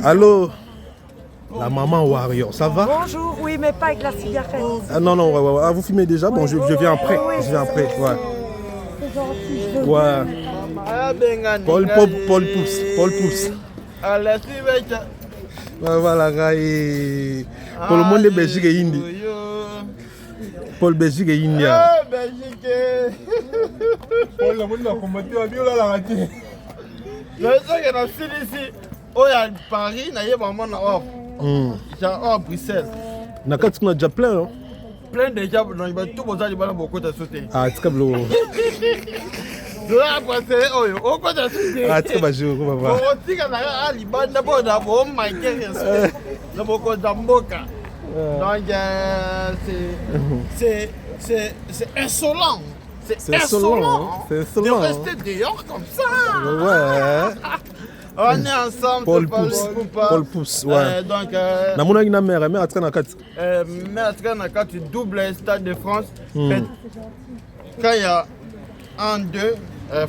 Allô, la maman Warrior, ça va? Bonjour, oui, mais pas avec la cigarette. Ah non, non, ouais. Ah, vous filmez déjà? Bon, je viens après. Oui, Je viens après, ouais. C'est gentil. Ouais. Paul pousse. Ouais, voilà, gars. Pour le monde de Belgique et Indi. Paul Belgique et India. Ah, Belgique. Paul, le monde a combattu à Biola la raté. Je sais que dans ce ici, il y a Paris, il y a vraiment off. Genre Bruxelles. On a déjà plein, non? Plein de gens, tout le monde a beaucoup de sauter. Ah, c'est comme le. Ah, c'est comme je vois. C'est insolent. C'est insolent. De rester dehors comme ça. Ouais. On est ensemble. Paul pousse. Ouais. Donc, na mona ina mère à train à 4. Mère à 4 double Stade de France. Mais quand il y a 1, 2,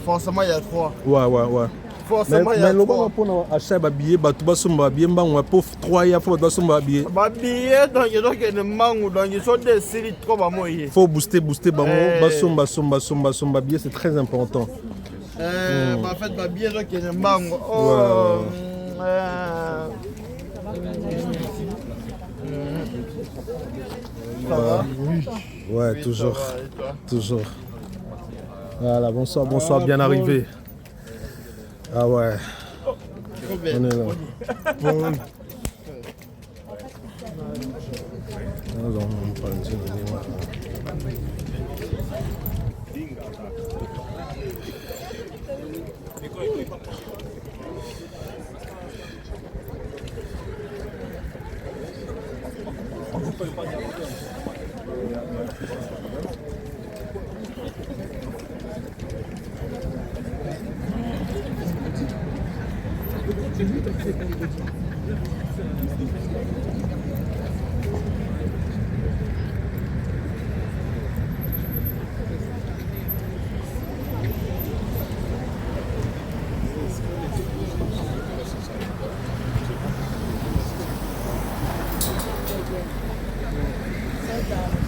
forcément il y a 3. Ouais. Forcément il y a 3. Mais le bon pour acheter un billet, tu vas sur un billet, pour 3 il faut sur un billet. Billet donc il y a des mangues donc ils sont des séries trop bas moi. Faut booster basomba billet, c'est très important. En fait ma billet donc il y a des mangues. Ça va? Ouais, toujours. Voilà, bonsoir, bien arrivé. Ah ouais. On est là.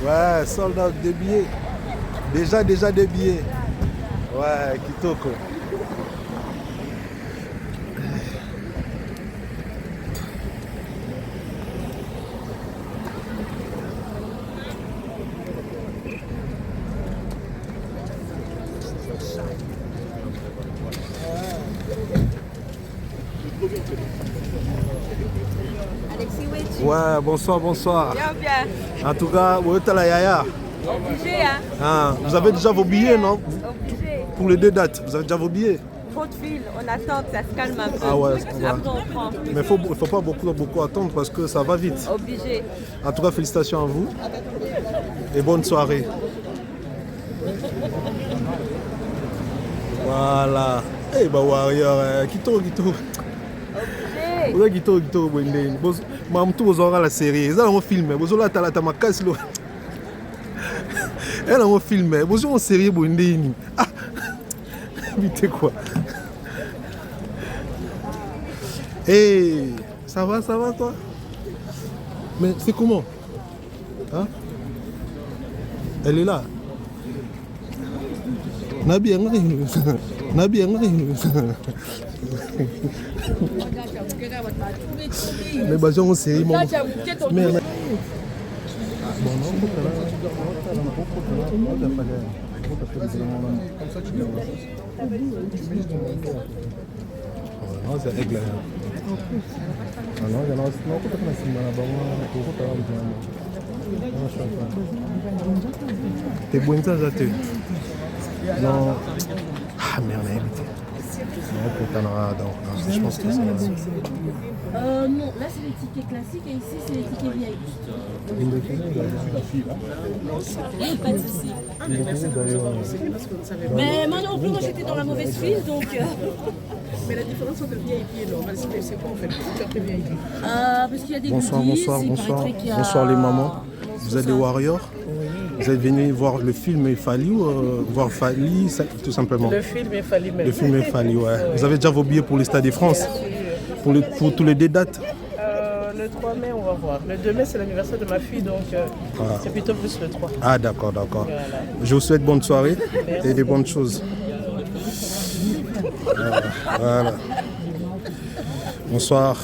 Ouais, sold out des billets. Déjà des billets. Ouais, Kitoko. Ouais, bonsoir. Bien. En tout cas, vous êtes à la Yaya. Obligé, hein. Ah, vous avez déjà vos billets, non? Obligé. Pour les 2 dates, vous avez déjà vos billets? Trop de fil, on attend que ça se calme un peu. Ah ouais, après on prend. mais il faut pas beaucoup attendre parce que ça va vite. Obligé. En tout cas, félicitations à vous et bonne soirée. Voilà. Eh bah Warrior, Kito. Vous avez Kito, Bwendeni. Mam tout vous aura la série. Ils ont filmé. Vous avez la tamakas lo. Elle a un film. Vous avez une série Bwendeni. Ah. Vite quoi. Eh, ça va toi? Mais c'est comment? Hein? Elle est là. Nabi. Mais bah j'ai série mon. Mais Non, c'est aigle. T'es bon ça, t'es. Non. Ah merde, évité. Non, donc, je pense que c'est non, là c'est les tickets classiques et ici c'est les tickets VIP. Pas de souci. Mais moi non plus, moi j'étais dans la mauvaise file donc. Mais la différence entre VIP et normal, c'est quoi en fait? C'est après VIP. Parce qu'il y a des bonsoir, goodies, bonsoir, il bonsoir. paraîtrait qu'il y a- Bonsoir les mamans. Vous êtes des warriors? Vous êtes venus voir le film Fali ou voir Fali, tout simplement? Le film est Fali même. Le film est Fali, ouais. Vous avez déjà vos billets pour les Stades de France? Pour tous les deux dates? Le 3 mai, on va voir. Le 2 mai, c'est l'anniversaire de ma fille, donc c'est plutôt plus le 3. Ah d'accord, d'accord. Voilà. Je vous souhaite bonne soirée et des bonnes choses. Voilà. Bonsoir.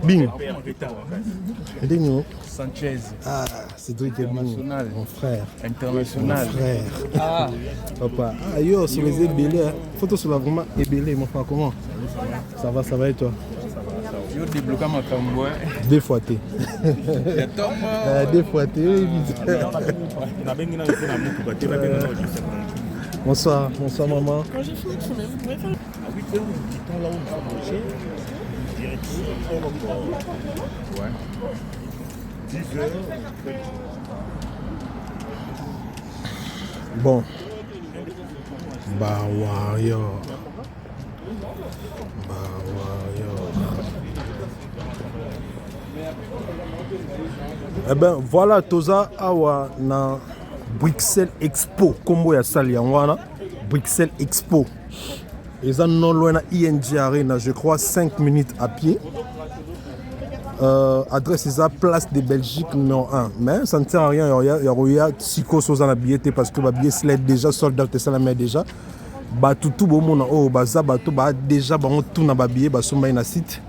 Bing. Bing. Sanchez, Ah, Cédric Bing, mon frère. international. Mon frère. Ah. Papa. Ah, yo, sur les ébélés. Photo sur la vraiment ébélé, mon frère. Comment? Ça va et toi? Yo débloqué ma camboie. Deux fois t'es. Deux fois t'es. Bonsoir, bonsoir maman. Quand j'ai fini de fumer, vous pouvez faire. À 8h, du temps là où on va manger, direction aéroport. Ouais. 10h. Bon. Bah warrior. Bah warrior. Eh ben voilà Toza awa na Bruxelles Expo kombo ya salle yango Bruxelles Expo. Eza non loin na ING Arena, je crois 5 minutes à pied. Adresse eza place de Belgique numéro 1. Mais ça ne sert à rien, il y a Siko Soza na billet parce que ba billet sled déjà sold out ça la met déjà. Ba tout bo mona oh baza bato ba déjà ba tout na ba billet ba somba na site.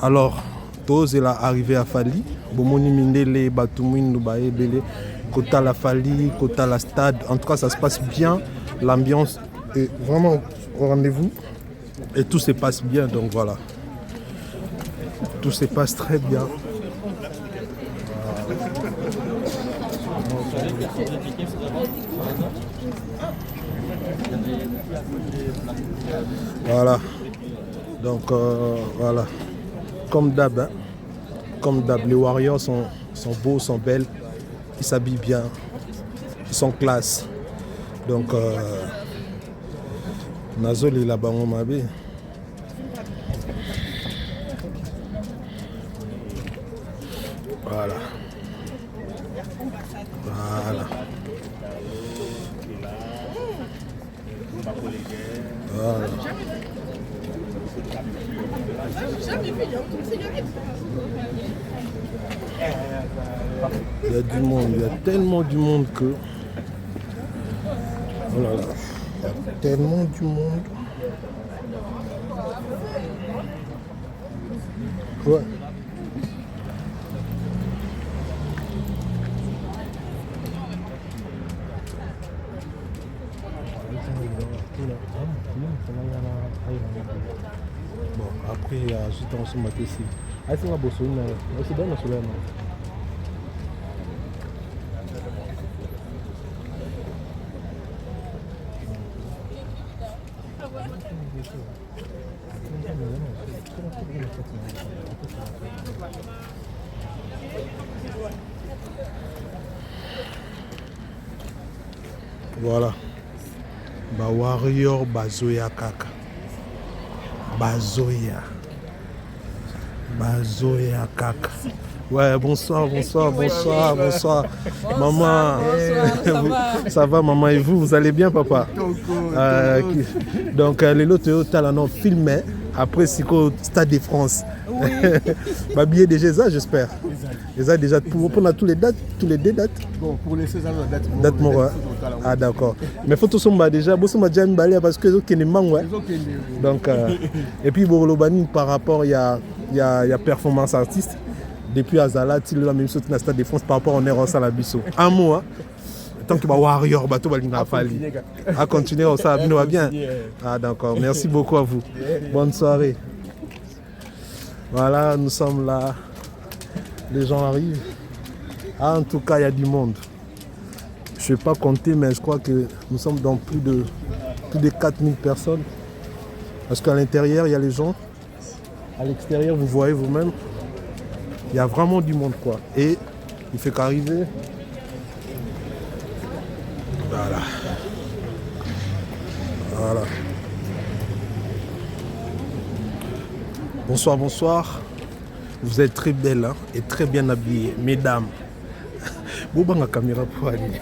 Alors Toza est arrivé à Fali, bomoni mindele bato mwindu ba ebele kota la Fali, kota la stade. En tout cas, ça se passe bien. L'ambiance est vraiment au rendez-vous et tout se passe bien. Donc voilà. Tout se passe très bien. Voilà. Donc voilà. Comme d'hab, hein. Comme d'hab, les Warriors sont beaux, sont belles. Ils s'habillent bien. Ils sont classe. Donc Nazol est là-bas, on m'a dit. Voilà. Voilà. Voilà. Il y a du monde, il y a tellement du monde que... Oh là là, il y a tellement du monde. Ouais. Bon, après, il y a juste en ce matin ici. Ah, c'est ma bosse, c'est bien, c'est bien. Voilà. Ba warrior bazoya kaka. Bazoya kaka. Ouais, bonsoir. Maman, ça va maman et vous allez bien papa? Donc les lots talent filmé Après, c'est au Stade de France. Oui. Bah, billet déjà, ça, j'espère. Ça, déjà, pour tous les dates, deux dates. Bon, pour les 16 ans, la date. Date Mora. Ah, d'accord. Mais faut tout ça déjà, vous avez déjà mis parce que c'est une mangue. Donc, et puis, Borolobani, par rapport, il y a performance artiste. Depuis Azala, il a la même chose dans le Stade de France par rapport au Eros à la Bissau. Un mot, hein. Tant que Warrior, bateau va fallu. À continuer, ça va bien. Ah d'accord, merci beaucoup à vous. Bonne soirée. Voilà, nous sommes là. Les gens arrivent. Ah, en tout cas, il y a du monde. Je ne vais pas compter, mais je crois que nous sommes dans plus de 4000 personnes. Parce qu'à l'intérieur, il y a les gens. À l'extérieur, vous voyez vous-même. Il y a vraiment du monde, quoi. Et il fait qu'arriver. Voilà. Voilà. Bonsoir, bonsoir. Vous êtes très belles hein, et très bien habillées, mesdames. Boba la caméra pour aller.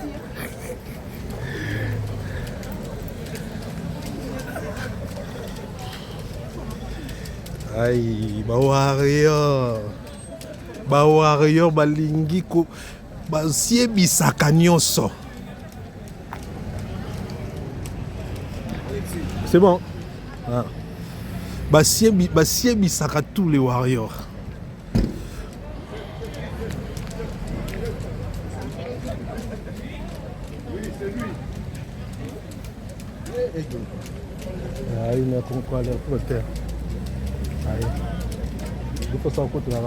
Aïe, Warrior, balingi ko basie bisaka nyonso. C'est bon. Ah. Basie bisaka tous les warriors. Ah, il m'a compris à l'air pour terre. Allez. Il faut ça au côté de la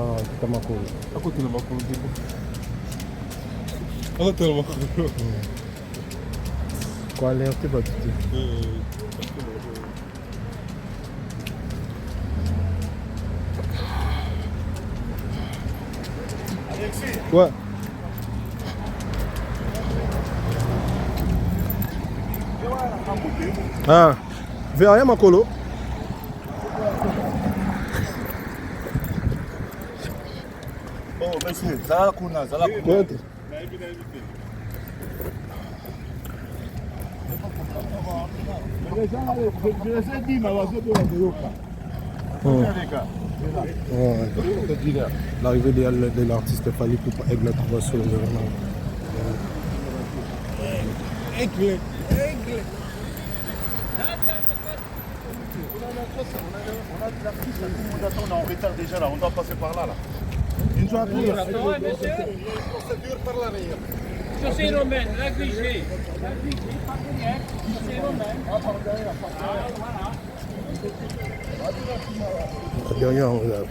Makolo. À côté de la Makolo. À côté de la Makolo. Quoi, l'air, tu vas tout. Ouais. Ah, vers rien Makolo. Oh, monsieur, Zala Kuna. Ouais. L'arrivée de l'artiste fallait pour aigle la trouver sur le journal. Aigle. On a de l'artiste, tout le monde attend, on est en retard déjà là, on doit passer par là. Une fois plus. Procédure par l'arrière. Chaussée romaine, la Grigée. La Grigée, pas derrière. Chaussée romaine. Ah, par derrière, voilà. Derrière, on regarde.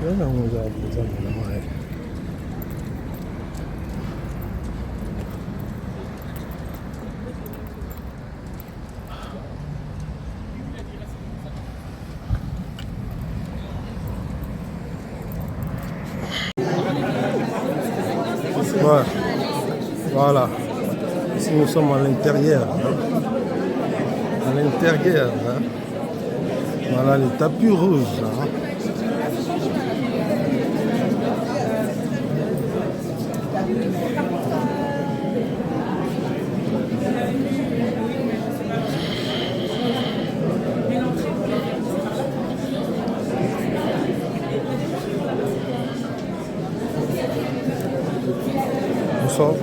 Là, on regarde les hommes, ouais. Ouais. Voilà. Ici nous sommes à l'intérieur. Hein. À l'intérieur. Hein. Voilà les tapis rouges. Hein.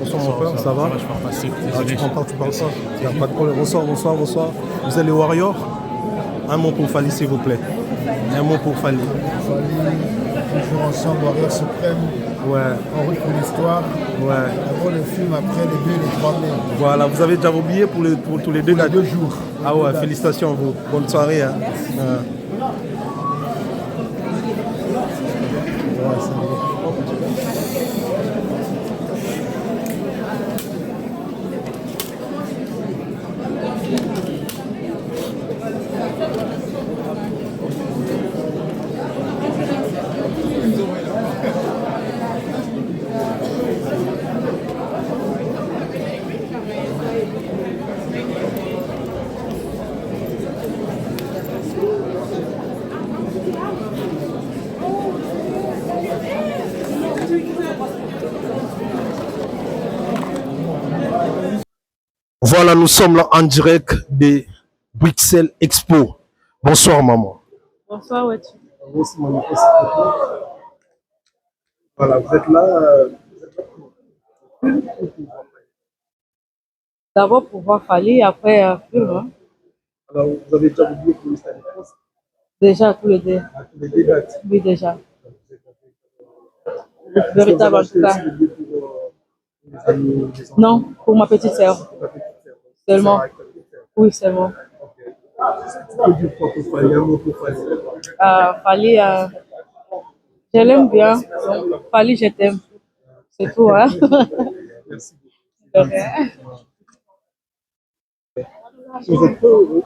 Bonsoir mon père, ça va? Je parle pas si. Ah, tu parles pas. Il n'y a pas de problème. Bonsoir. Vous êtes les Warriors? Un mot pour Fali, s'il vous plaît. Un mot pour Fali. Fali, toujours ensemble, Warriors suprême. Ouais. En route pour l'histoire. Ouais. D'abord le film, après les 2 et les 3 mai. Voilà, vous avez déjà vos billets pour tous les deux Pour les 2 jours. Ah ouais, félicitations à vous. Bonne soirée. Hein. Ouais, c'est bon. Voilà, nous sommes là en direct de Bruxelles Expo. Bonsoir, maman. Bonsoir, ouais. Voilà, vous êtes là. D'abord pour voir Fali, après film. Hein. Alors, vous avez déjà oublié pour l'histoire de France? Déjà, tous les deux. Les deux dates. Oui, déjà. Véritable en tout cas. Non, pour ma petite sœur. Seulement. Oui, seulement. Fali, je l'aime bien. Donc, Fali, je t'aime. C'est tout, hein? Merci. De rien. Vous êtes peu,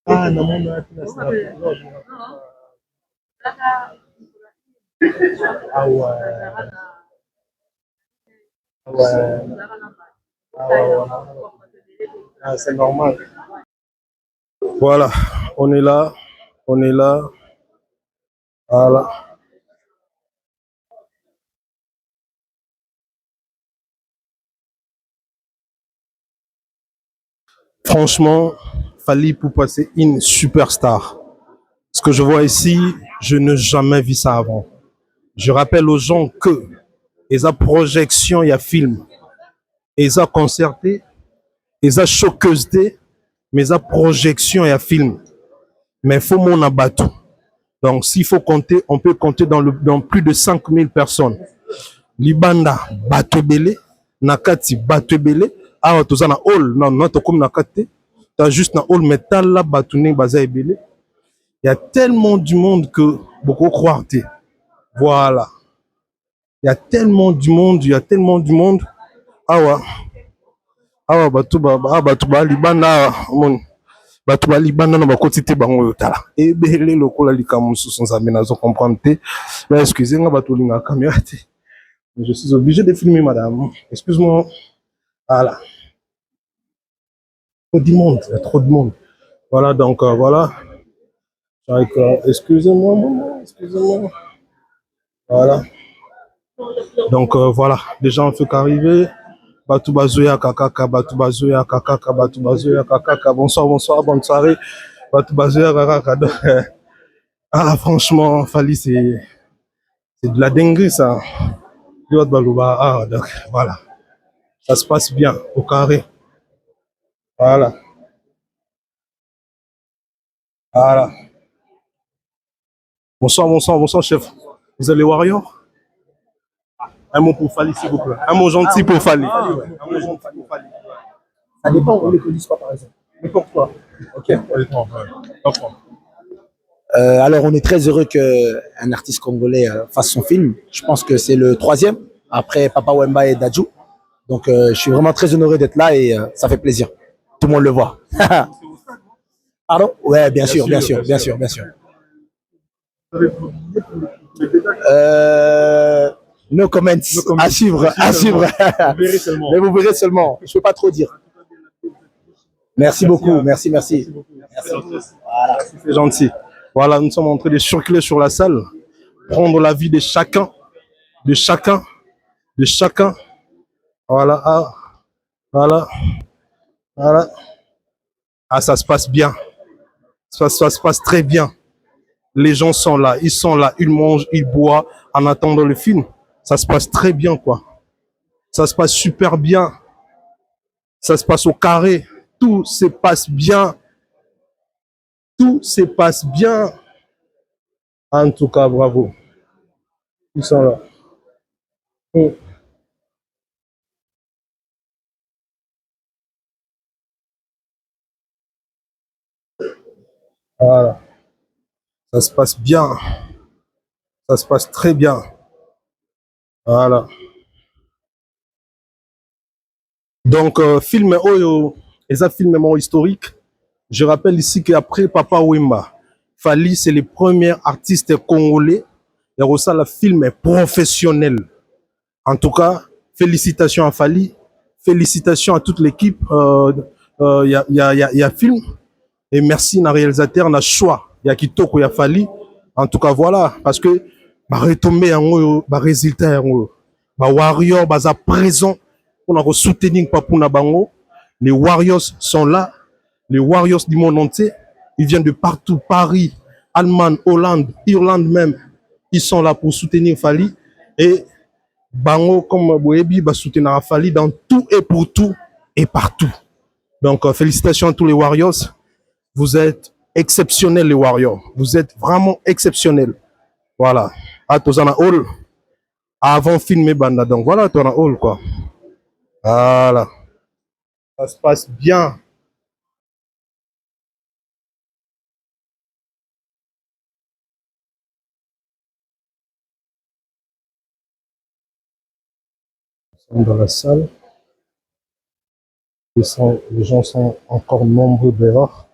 Ah, non, non, non, ah ouais. Ah ouais. Ah, c'est normal. Voilà, on est là. On est là. Voilà. Franchement, Fali pour passer une superstar. Ce que je vois ici, je n'ai jamais vu ça avant. Je rappelle aux gens que les projection, il y a film. Les concerté, les choqueuse, mais les projection, il y a film. Mais il faut mon abattu. Donc, s'il faut compter, on peut compter dans plus de 5000 personnes. Libanda, Batobele, Nakati, Batobele, ah, tu as na hall, non, tu comme Nakati, tu as juste na hall métal là, Batouné, Bazaïbele. Il y a tellement du monde que beaucoup croient. Voilà. Il y a tellement du monde, il y a tellement du monde. Ah ouais. Ah ouais, Batouba, Libanda, mon. Batouba, Libanda, na bakoti te bango yotala. Ebele lokola likamusu sans amenazo comprendre te. Mais excusez-moi, Batoulinga caméra te. Je suis obligé de filmer, madame. Excuse-moi. Voilà. Trop de monde, il y a trop de monde. Voilà, donc voilà. Excusez-moi, maman, excusez-moi. Voilà. Donc voilà, déjà on fait qu'arriver. Batoubazoya Kakaka, Batoubazoya Kakaka, Batoubazoya Kakaka. Bonsoir, bonsoir, bonne soirée. Batoubazoya Kakaka. Ah, franchement, Fali, c'est de la dinguerie, ça. Ah, donc voilà. Ça se passe bien, au carré. Voilà. Voilà. Bonsoir, bonsoir, bonsoir, chef. Vous allez Warrior? Un mot pour Fali, s'il vous plaît. Un mot gentil pour Fali. Un mot gentil pour Fali. Ça dépend, on ne les connaît pas, par exemple. Mais pourquoi? Ok. Alors, on est très heureux qu'un artiste congolais fasse son film. Je pense que c'est le 3e, après Papa Wemba et Dadju. Donc, je suis vraiment très honoré d'être là et ça fait plaisir. Tout le monde le voit. Pardon? Ouais, bien sûr. No comments. À suivre. Mais vous verrez seulement. Je ne peux pas trop dire. Merci beaucoup. Merci. Voilà. C'est gentil. Voilà, nous sommes en train de circuler sur la salle, prendre l'avis de chacun. Voilà. Ah, voilà. Ah, ça se passe bien. Ça se passe très bien. Les gens sont là, ils mangent, ils boivent en attendant le film. Ça se passe très bien, quoi. Ça se passe super bien. Ça se passe au carré. Tout se passe bien. En tout cas, bravo. Ils sont là. Voilà. Ça se passe bien. Ça se passe très bien. Voilà. Donc, film Oyo, et ça film historique. Je rappelle ici qu'après Papa Wemba, Fali, c'est le premier artiste congolais. Et aussi, le film est professionnel. En tout cas, félicitations à Fali. Félicitations à toute l'équipe. Il y a film. Et merci à réalisateur, na choix. y a kitoko ya Fally. En tout cas voilà, parce que ba retomber yango ba résultat yango ba Warriors baza présent pour soutenir Papuna Bango. Les Warriors sont là, les Warriors du monde entier, ils viennent de partout, Paris, Allemagne, Hollande, Irlande même, ils sont là pour soutenir Fally. Et Bango, comme Boebi, va soutenir Fally dans tout et pour tout et partout. Donc, félicitations à tous les Warriors. Vous êtes exceptionnels, les Warriors. Vous êtes vraiment exceptionnels. Voilà. À Tozana Hall. Avant filmer Banda. Donc, voilà, Tozana Hall, quoi. Voilà. Ça se passe bien. Dans la salle. Les gens sont encore nombreux dehors.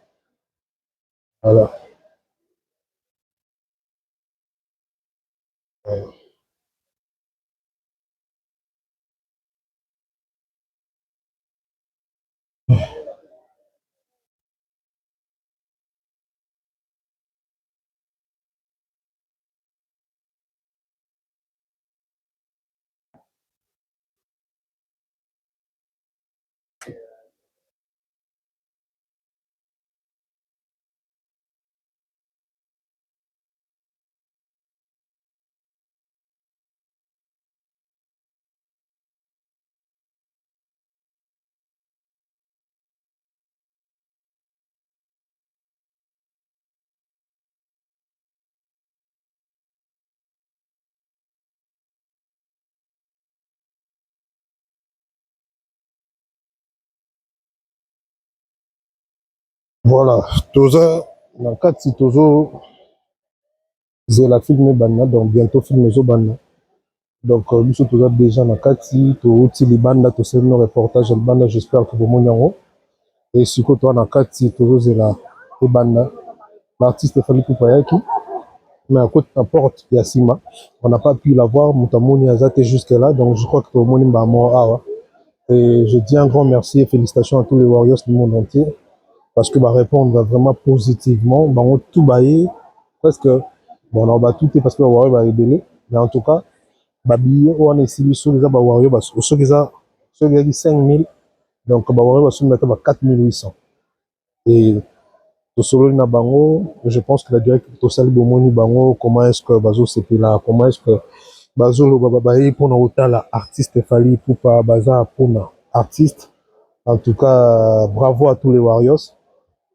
Voilà. Voilà. Voilà, Toza, dans 4 si Tozo, c'est la film Bana, donc bientôt film Bana. Donc, nous sommes Toza déjà dans 4 si, Toza, les bandes, tout c'est nos reportages, le banda, j'espère que vous m'en et si toi, dans 4 si Tozo, c'est la Bana, l'artiste Fally Poupayaki, mais à côté de la porte, il y a Sima, on n'a pas pu la voir, Moutamoni a zaté jusque-là, donc je crois que tout le monde est mort. Et je dis un grand merci et félicitations à tous les Warriors du monde entier. Parce que répondre vraiment positivement, on tout baillé, presque, bon, on va tout parce que le Warrior va révéler, mais en tout cas, billet, on est ici sur les Warrior, sur les 5000, donc Warrior va se mettre à 4800. Et tout solo na bango, je pense que la direction tout ça bomoni bango, comment est-ce que bazo c'est là, comment est-ce que bazo le babaye pour na autant la artiste Fally pour pas bazar pour na artiste. En tout cas, bravo à tous les Warriors.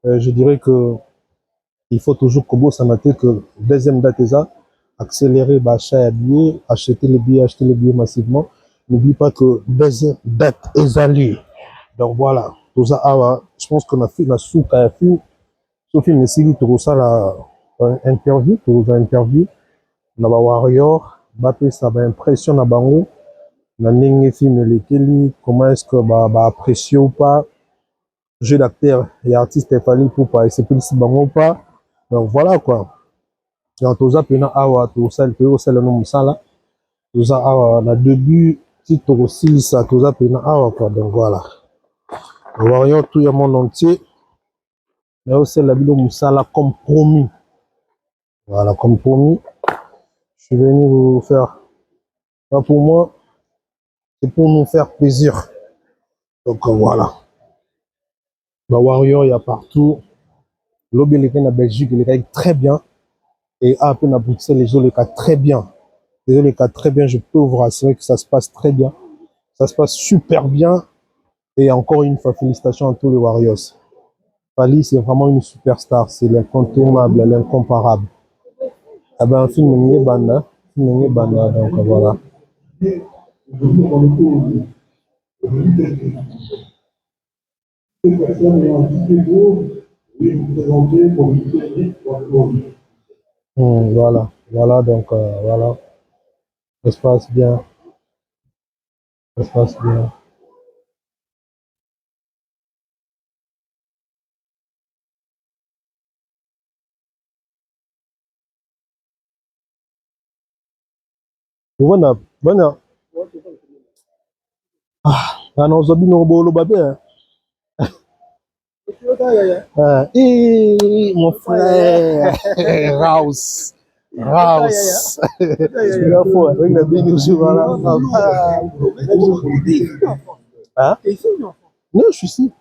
Je dirais que il faut toujours que ça noter que deuxième date ça, accélérer l'achat à billets, acheter les billets massivement. N'oublie pas que deuxième date est allée. Donc voilà, tout ça, je pense qu'on a fait la soupe à film. Sauf une série, tout ça, la interview, tout ça, interview. On a Warrior, Bappé, ça va impressionner à Bango. On a un film, lesquels, comment est-ce que, apprécier ou pas. Jeu d'acteur et artiste est fallu pour pas essayer de ou pas. Donc voilà quoi. Dans tout ça, puis tout ça, le nom ça là. Tout ça, on a début, si tu aussi ça, tout ça, puis quoi. Donc voilà. Voyons tout le monde entier. Mais aussi la vidéo Moussala comme promis. Voilà, comme promis. Je suis venu vous faire. Pour moi, c'est pour nous faire plaisir. Donc voilà. Warrior, il y a partout. Lobby, il est en Belgique, il est très bien. Et à peine à Bruxelles, les gens les cas très bien. Les gens les cas très bien, je peux vous rassurer que ça se passe très bien. Ça se passe super bien. Et encore une fois, félicitations à tous les Warriors. Fally, c'est vraiment une superstar. C'est l'incontournable, l'incomparable. Eh ben, un film Nye Banda. Donc voilà. Voilà, voilà, donc voilà. Ça se passe bien. Ça se passe bien. Voilà, voilà. Ah, non, Zobi, non, bolo, babé. Mon frère, Raus. Raus. La fois, avec la béni aussi, voilà. Hein? Non, je suis ici.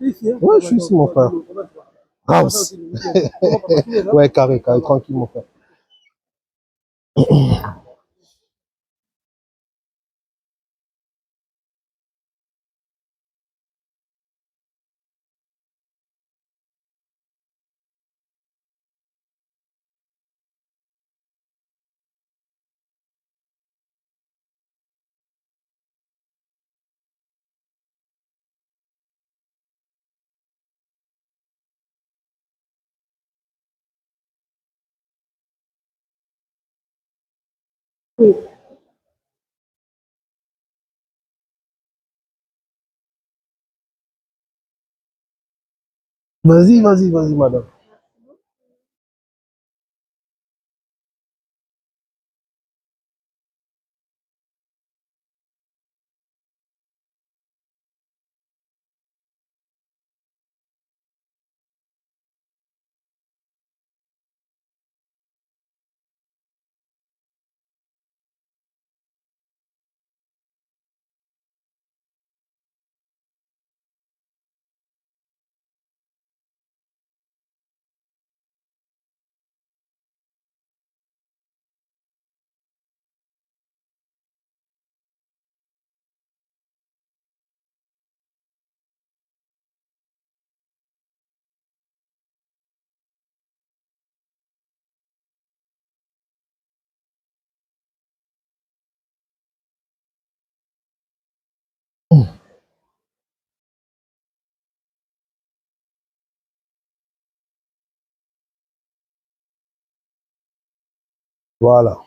Ouais, je suis ici, mon frère. Raus. Ouais, carré, carré, tranquille, mon frère. Vas-y, vas-y, vas-y, madame. Voilà.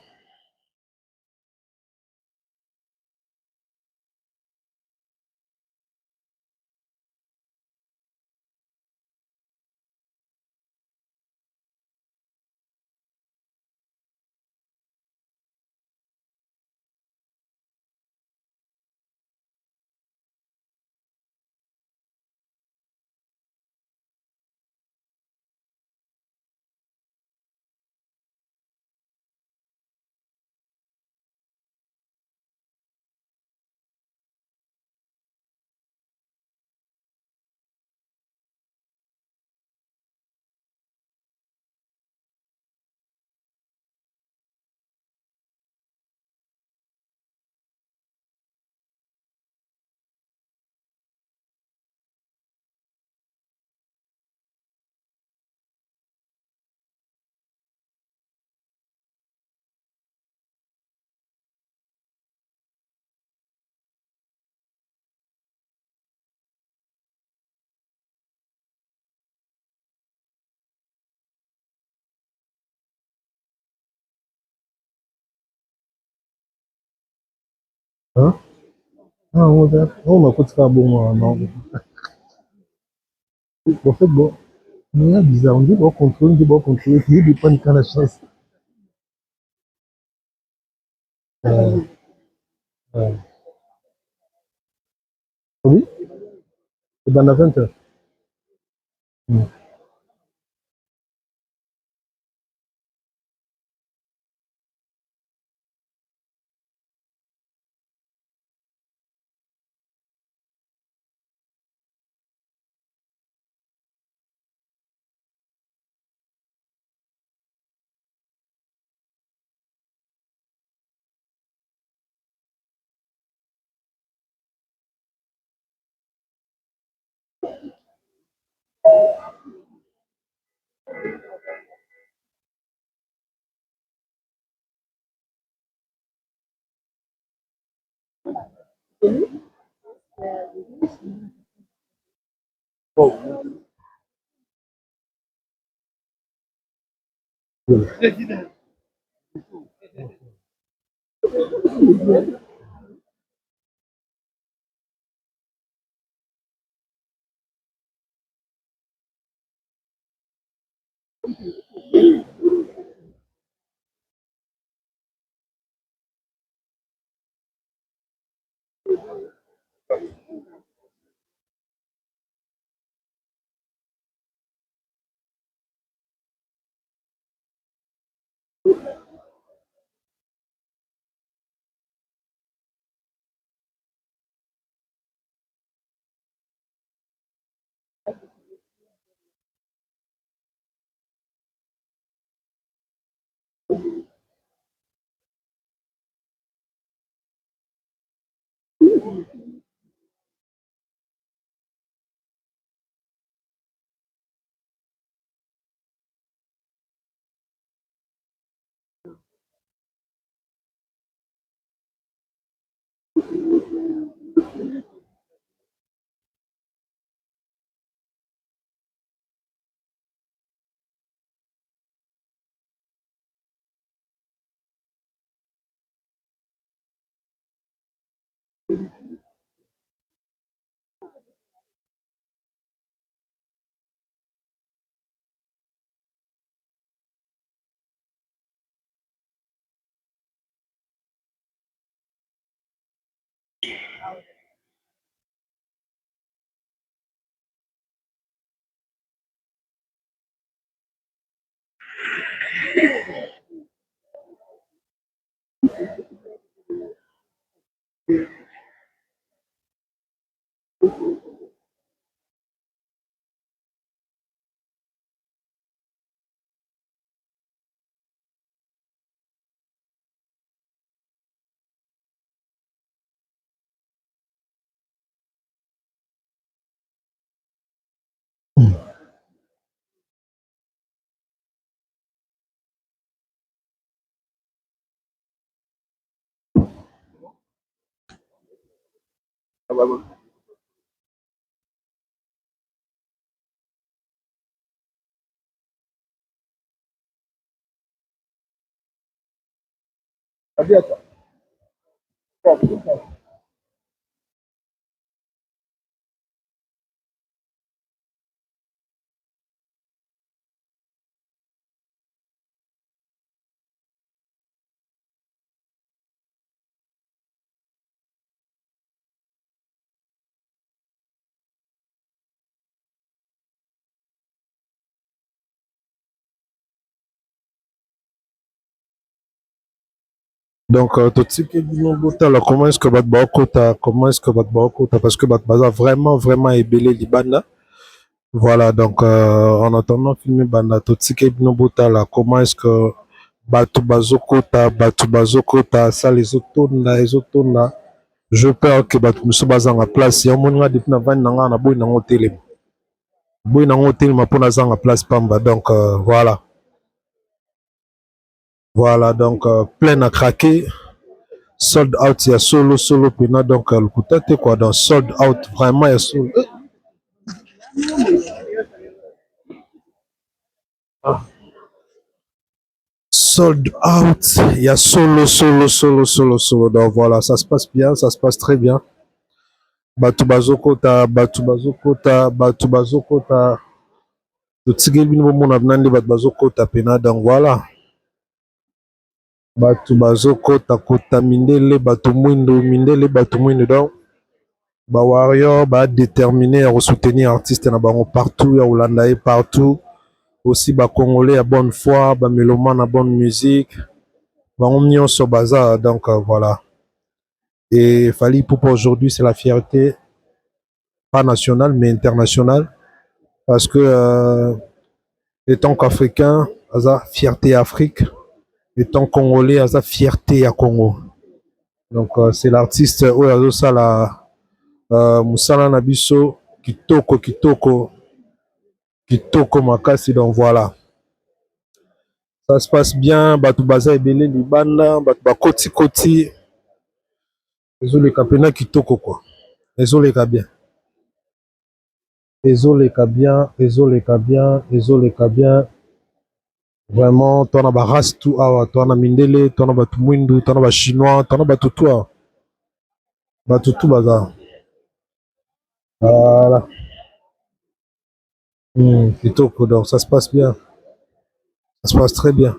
Hein? Ah, on m'a coûté bon, moi, non. En fait, bon, mais là, bizarre, on dit bon contrôle, il dit pas quand la chance. Euh, euh, oui, c'est dans la 20 heures. Donc, Totsuki Binobota, là, comment est-ce que Batbaokota, parce que Batbaza vraiment, vraiment ébélé Libana. Voilà, donc, en attendant filmer Banda, Totsuki Binobota, là, comment est-ce que Batu Bazokota, ça, les autres, là, je peur que Batu Musubaza en place, si on m'a dit que Navan Nanga, na boy Nango Télé. Boy Nango Télé, ma pona en place Pamba, donc, voilà. Voilà, donc, plein à craquer. Sold out, il y a solo pena, donc le coup tête quoi, dans sold out, vraiment il y a solo. Sold out, il y a solo, donc voilà, ça se passe bien, ça se passe très bien. Batu Bazokota, le tigel bin mon abnandi Batu Bazokota pena, donc voilà. Batu Bazokota, Kota Mindele, Batu Mwindo, donc. Bah Warrior, bah déterminé à soutenir artistes na bango partout, ya Hollanda partout. Aussi bah Congolais à bonne foi, bah mélomane à bonne musique. Bah on y sur bazar, donc voilà. Et Fally Ipupa aujourd'hui, c'est la fierté, pas nationale, mais internationale. Parce que étant qu'Africain, Aza fierté Afrique. Étant Congolais, Aza fierté à Congo. Donc c'est l'artiste Oyazo Sala. Moussala Nabiso, Kitoko Makasi, donc voilà. Ça se passe bien, Batu Baza Ebele, Libanda, Batu Bakoti, les Kapena Kitoko quoi. Les bien. Vraiment, toi na race tout, toi na Mindele, toi na Batu Mwindu, toi na Chinois, toi na Batu tout, Batu tout Baza. Voilà. Kitoko, donc ça se passe bien. Ça se passe très bien.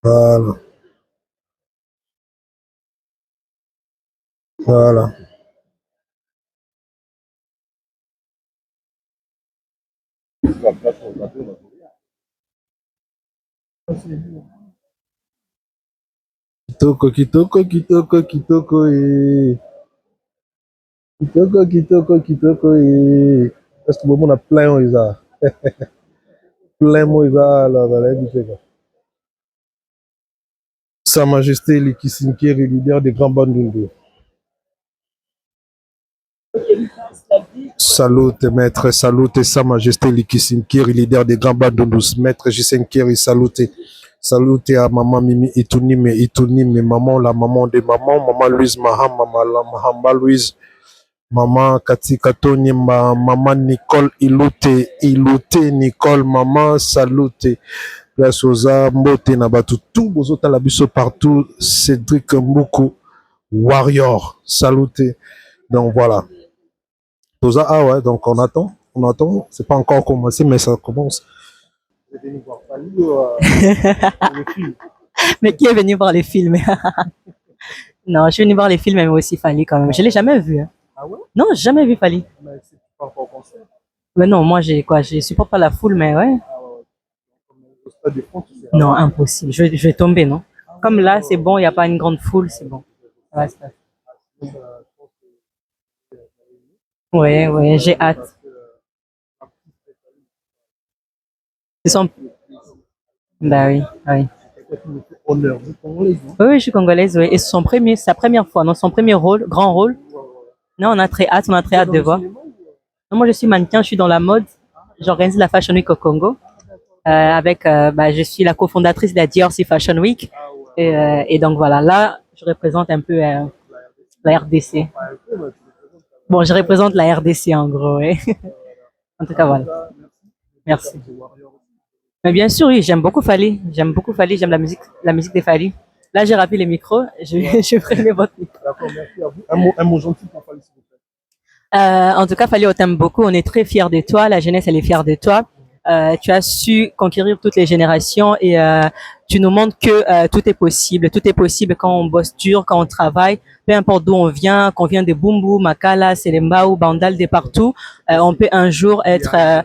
Voilà. Voilà. Kitoko, est-ce que bon on a plein Moïsa? Plein Moïsa, là, voilà, Sa Majesté Likisinkiri, leader des grands Bandundu. Salute, maître, salute, Sa Majesté Likisinkiri, leader des grands Bandundus. Maître Jisinkiri, salute. Salute à maman Mimi Itunime, maman, la maman de maman Louise Maham, Mahamba Louise, maman Kati Katoni, maman Nicole Ilute Nicole, maman, salute. Place aux Mbote Nabatu, tout Bozota Labiso partout, Cédric Mboukou, Warrior, salute. Donc voilà. Toza, ah ouais, donc on attend, c'est pas encore commencé, mais ça commence. Vous êtes venu voir Fali, le film. Mais qui est venu voir les films? Non, je suis venu voir les films, mais aussi Fali quand même. Je l'ai jamais vu. Hein. Ah ouais? Non, j'ai jamais vu Fali. Mais c'est pas encore concert. Mais non, moi je supporte pas la foule, mais ouais. Ah ouais. Au stade de France, Non, impossible. Je vais tomber, non? Comme là, c'est bon, il n'y a pas une grande foule, c'est bon. Ouais, ouais, j'ai hâte. Ils sont... Bah oui, oui. Honneur, vous congolaise, non? Oui, je suis congolaise, oui. Et c'est sa première fois, non? Son premier rôle, grand rôle. Non, on a très hâte de voir. Non, moi, je suis mannequin, je suis dans la mode. J'organise la Fashion Week au Congo. Je suis la cofondatrice de la DRC Fashion Week. Et donc voilà, là, je représente un peu la RDC. Bon, je représente la RDC en gros, oui. En tout cas, voilà. Merci. Mais bien sûr, oui, j'aime beaucoup Fali. J'aime la musique des Fali. Là, j'ai rappelé les micros. Je ferai votre micro. D'accord, merci à vous. Un mot gentil pour Fali, s'il vous plaît. En tout cas, Fali, on t'aime beaucoup. On est très fiers de toi. La jeunesse, elle est fière de toi. Tu as su conquérir toutes les générations et tu nous montres que tout est possible. Tout est possible quand on bosse dur, quand on travaille. Peu importe d'où on vient, qu'on vient de Bumbu, Makala, Selembao, Bandal, de partout. On peut un jour être...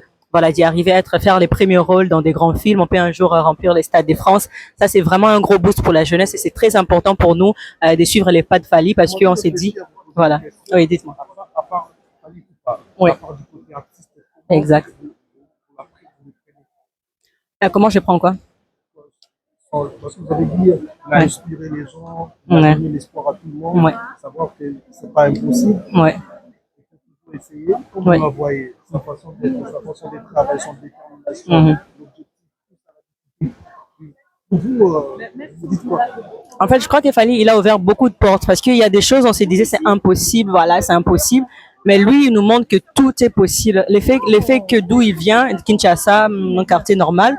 d'y arriver à faire les premiers rôles dans des grands films. On peut un jour remplir les stades de France. Ça, c'est vraiment un gros boost pour la jeunesse et c'est très important pour nous de suivre les pas de Fali parce qu'on s'est dit, voilà. Oui, dites-moi. À part Fali Poupa, Oui. à part du côté artiste, Exact. Comment je prends quoi? Parce que vous avez dit, il a inspiré les gens, il a donné l'espoir à tout le monde, savoir que c'est pas impossible. Ouais. Il faut essayer. Comment vous la voyez, sa façon d'être, sa façon de travailler, son détermination, l'objectif. Vous dites quoi? En fait, je crois que Fali, il a ouvert beaucoup de portes parce qu'il y a des choses, on se disait c'est impossible, voilà, c'est impossible. Mais lui, il nous montre que tout est possible. L'effet que d'où il vient, de Kinshasa, un quartier normal,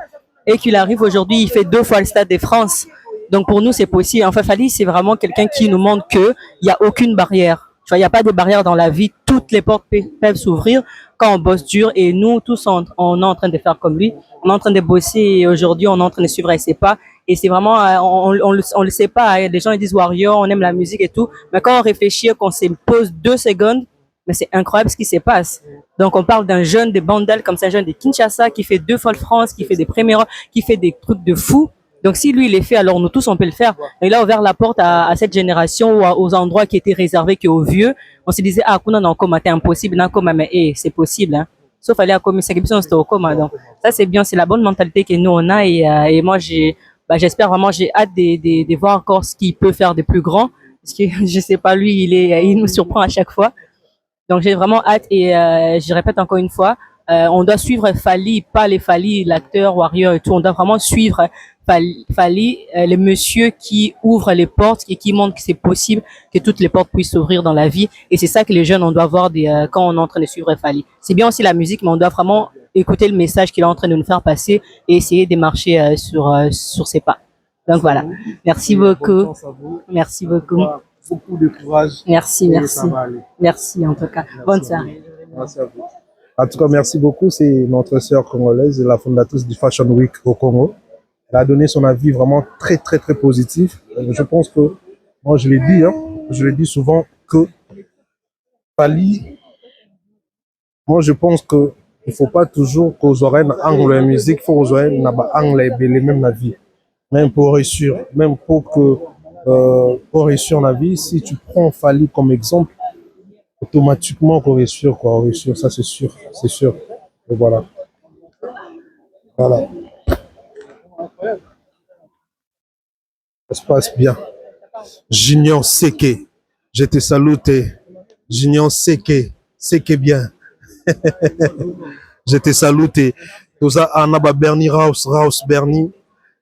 et qu'il arrive aujourd'hui, il fait 2 fois le Stade de France. Donc pour nous, c'est possible. Enfin, Fali, c'est vraiment quelqu'un qui nous montre qu'il n'y a aucune barrière. Tu vois, il n'y a pas de barrière dans la vie. Toutes les portes peuvent s'ouvrir quand on bosse dur. Et nous, tous, on est en train de faire comme lui. On est en train de bosser et aujourd'hui, on est en train de suivre ses pas. Et c'est vraiment, on le sait pas. Les gens ils disent Warrior, on aime la musique et tout. Mais quand on réfléchit, qu'on se pose 2 secondes, mais c'est incroyable ce qui se passe. Donc, on parle d'un jeune de Bandal, comme ça, un jeune de Kinshasa, qui fait 2 fois le France, qui fait des premières, qui fait des trucs de fou. Donc, si lui, il les fait, alors nous tous, on peut le faire. Et il a ouvert la porte à cette génération ou aux endroits qui étaient réservés qu'aux vieux. On se disait, ah, kuna, non, comme, c'est impossible, non, comme, mais, c'est possible, hein. Sauf aller à comme, c'est c'était au coma. Donc, ça, c'est bien, c'est la bonne mentalité que nous, on a. Et moi, j'espère vraiment, j'ai hâte de voir encore ce qu'il peut faire de plus grand. Parce que, je sais pas, lui, il nous surprend à chaque fois. Donc j'ai vraiment hâte et je répète encore une fois, on doit suivre Fali, pas les Fali, l'acteur, Warrior et tout. On doit vraiment suivre Fali, le monsieur qui ouvre les portes et qui montre que c'est possible que toutes les portes puissent s'ouvrir dans la vie. Et c'est ça que les jeunes, on doit voir quand on est en train de suivre Fali. C'est bien aussi la musique, mais on doit vraiment écouter le message qu'il est en train de nous faire passer et essayer de marcher sur ses pas. Donc voilà. Merci beaucoup. Merci beaucoup. Beaucoup de courage. Merci. Merci en tout cas. Bonne soirée. Merci à vous. En tout cas, merci beaucoup. C'est notre sœur congolaise, la fondatrice du Fashion Week au Congo. Elle a donné son avis vraiment très, très, très positif. Je pense que, moi je l'ai dit souvent que Fali, moi je pense que il ne faut pas toujours qu'aux oreilles angle la musique, il faut aux oreilles angle les mêmes la vie. Même pour réussir, même pour réussir la vie, si tu prends Fali comme exemple, automatiquement qu'on réussir, ça c'est sûr. Et voilà. Ça se passe bien. Junior Seke, je te salute. Junior Seke, Seke bien. Je te salute. Tout ça, Anaba Bernie Raus Bernie.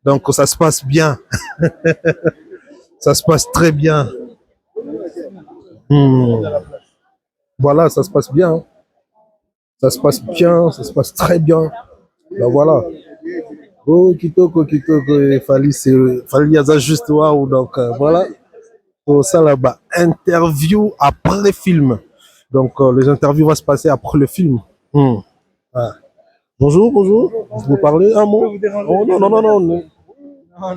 Donc, ça se passe bien. Ça se passe très bien. Voilà, ça se passe bien. Ça se passe bien, ça se passe très bien. Ben voilà. Oh, Kitoko, Fali Yaza juste waouh. Donc, voilà. Tout ça là-bas. Interview après film. Donc, les interviews vont se passer après le film. Ah. Bonjour, bonjour. Vous parlez un mot? Oh, non, non, non, non. Non,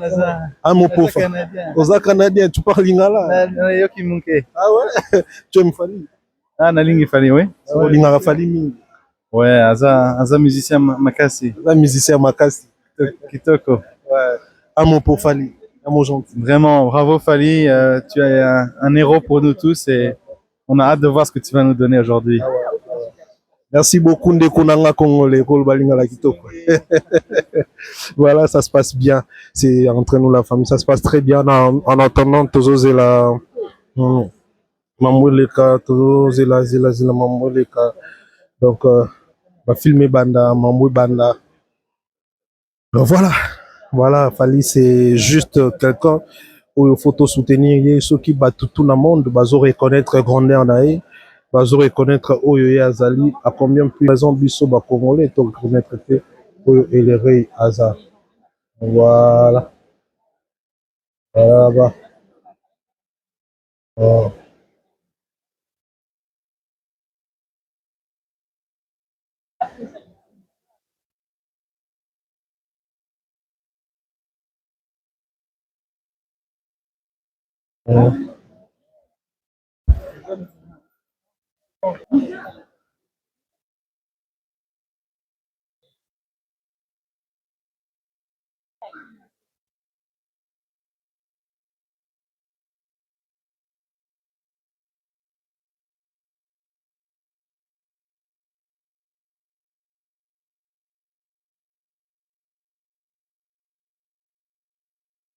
un mot pour faire. Oza Canadien, tu parles lingala. Ah ouais? Tu aimes Fali? Ah, Nalingi Fali, oui. Oh, lingala Fali mingi. Ouais, Aza musicien Makassi. Aza musicien Makassi. Kitoko. Ouais. Un mot pour Fali. Un mot gentil. Vraiment, bravo Fali. Tu es un héros pour nous tous et on a hâte de voir ce que tu vas nous donner aujourd'hui. Merci beaucoup, Ndekunanga Congolais, Kolbalingala Kitoko. Voilà, ça se passe bien. C'est entre nous, la famille, ça se passe très bien. En attendant, tous la Mamoueleka, tous la Mamoueleka. Donc, va filmer Banda, Mamoué Banda. Donc voilà, voilà, Fali, c'est juste quelqu'un où il faut soutenir ceux qui battent tout le monde, bazo reconnaître grandeur naïe. Bazo reconnaître Oyo Azali à combien plus raison biso ba congolais to reconnaître que Oyo Eléré Aza. Voilà. Voilà bah. Oh.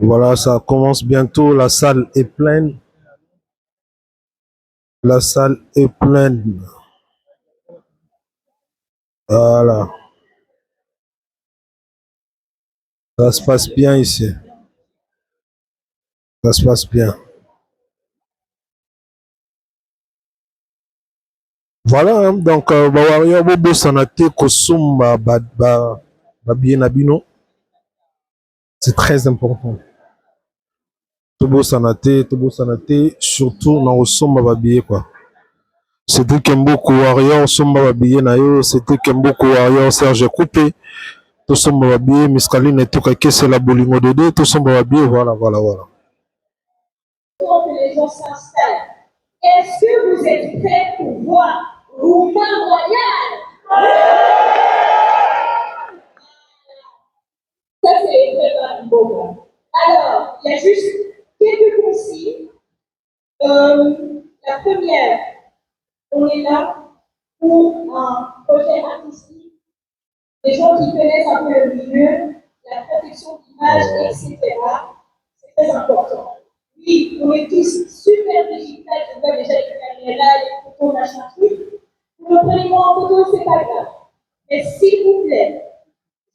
Voilà, ça commence bientôt. La salle est pleine. La salle est pleine. Voilà. Ça se passe bien ici. Ça se passe bien. Voilà, hein, donc, Bawario Bobo Sanate Kosumba Babie Nabino. C'est très important. Tobo Sanate, surtout dans le Somba Babie, quoi. C'était Kemboku Warrior, Somba Babie Nayo, c'était Kemboku Warrior, Serge Coupé, tout Somba Babie, Miskaline et tout, c'est la Bolingo de deux, tout Somba Babie, voilà, voilà, voilà. Que les gens s'installent. Est-ce que vous êtes prêts pour voir Roumain Royal? Ça, c'est les vrais beaux. Alors, il y a juste quelques consignes. La première, on est là pour un projet artistique. Les gens qui connaissent un peu le milieu, la protection d'image, etc. C'est très important. Oui, on est tous super digital, je vois déjà les caméras, les photos, machin truc. Vous me prenez moi en photo, c'est pas grave. Mais s'il vous plaît,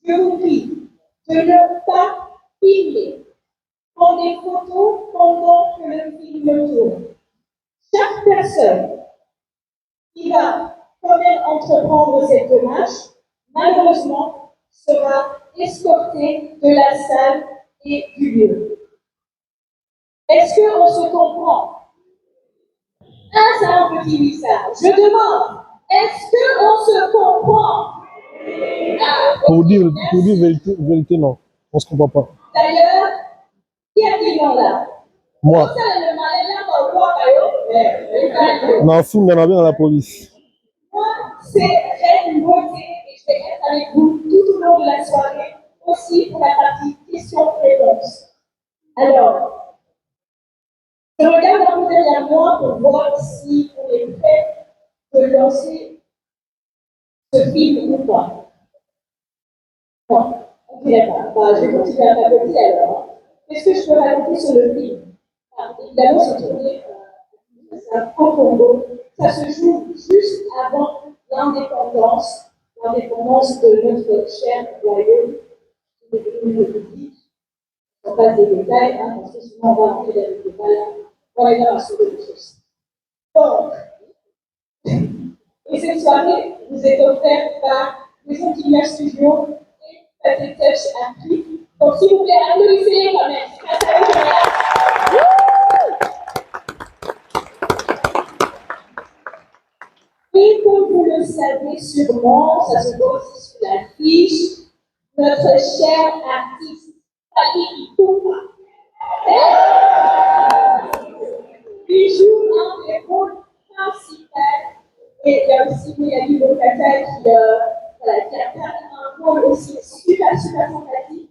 je vous prie de ne pas filmer. Prendre des photos pendant que le film tourne. Chaque personne qui va quand même entreprendre cette démarche, malheureusement, sera escortée de la salle et du lieu. Est-ce qu'on se comprend? Ah, c'est un petit oui ça. Je demande, est-ce qu'on se comprend? Ah, Pour dire vérité, non. On se comprend pas. D'ailleurs, qui a dit non là? Moi. Non, fou, mais on a bien la police. Moi, c'est une beauté et je vais être avec vous tout au long de la soirée, aussi pour la partie questions-réponses. Alors, je regarde un peu derrière moi pour voir si on est prêt de lancer ce film ou pas. Non, on ne dirait pas. Bah, je vais continuer à papoter alors. Qu'est-ce que je peux raconter sur le film? Évidemment, c'est tourné en Congo. Ça se joue juste avant l'indépendance de notre cher royaume, de une république. On passe des détails, hein, parce que sinon on va rentrer dans les détails. Voilà la suite des choses. Donc, et cette soirée vous est offerte par les Antilles Studio et Patrick Touch Arctic. Donc, s'il vous plaît, applaudissez quand même. Et comme vous le savez sûrement, ça se voit aussi sur l'affiche, notre cher artiste, Fally Ipupa. Il joue un des rôles principaux. Et il y a aussi Mélanie Bocata qui a un rôle aussi super sympathique.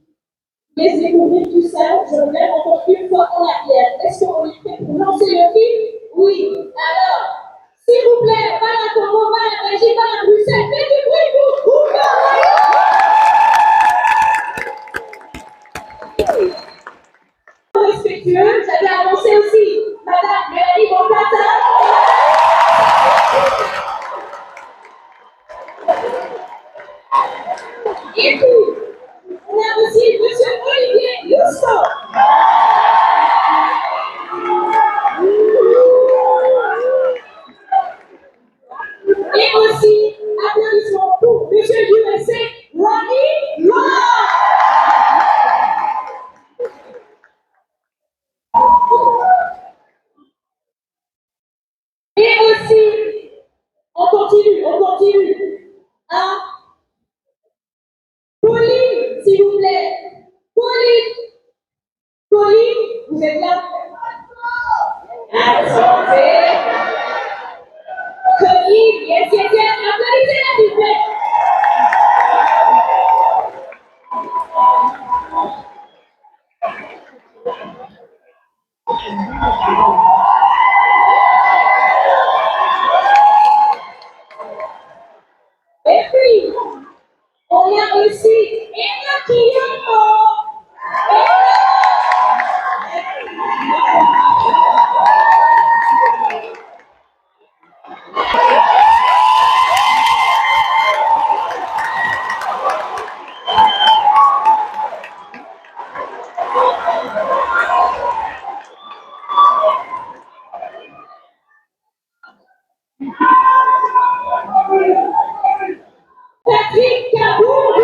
Mais découvrir tout ça, je reviens encore une fois en arrière. Est-ce qu'on est prêt pour lancer le film? Oui. Alors, s'il vous plaît, pas la Congo, pas la Belgique, pas la Bruxelles, faites du bruit pour respectueux, j'avais annoncé aussi Madame Mélanie Bocata. Et puis, on a aussi Monsieur Olivier Lusco. Et aussi, applaudissements pour Monsieur USA, Ronnie Law. Et aussi, on continue. Hein? Pauline, s'il vous plaît. Pauline, vous êtes là? Attendez. Pauline, yes, applaudissez-la, s'il vous plaît. Et puis, on a aussi Emma Kiyoko. Patrick Kabour.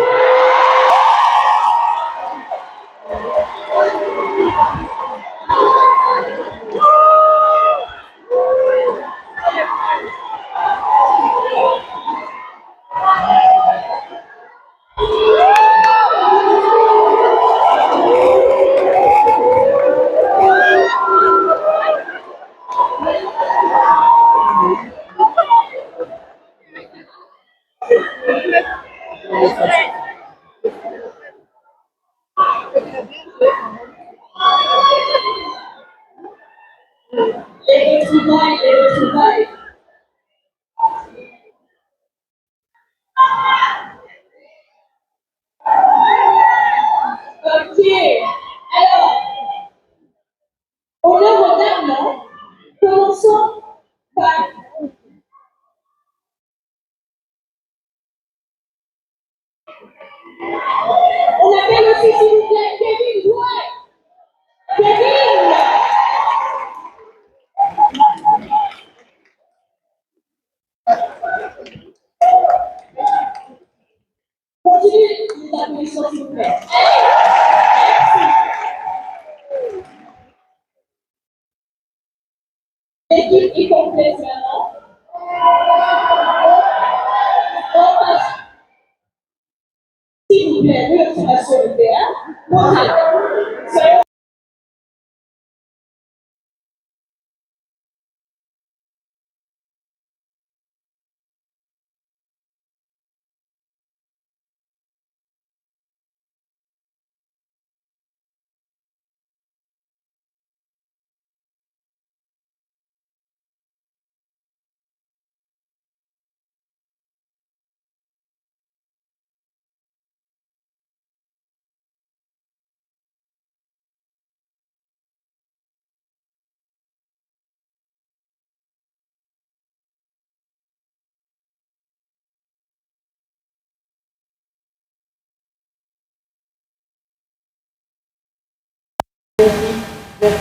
Les retrouvailles. Ok. Alors, honneur aux dames, non? Commençons par. On appelle aussi, s'il vous plaît, Kevin Douai. Kevin! Continuez les applaudissements, s'il vous plaît. L'équipe est complète maintenant. On passe. S'il vous plaît, l'observation du théâtre.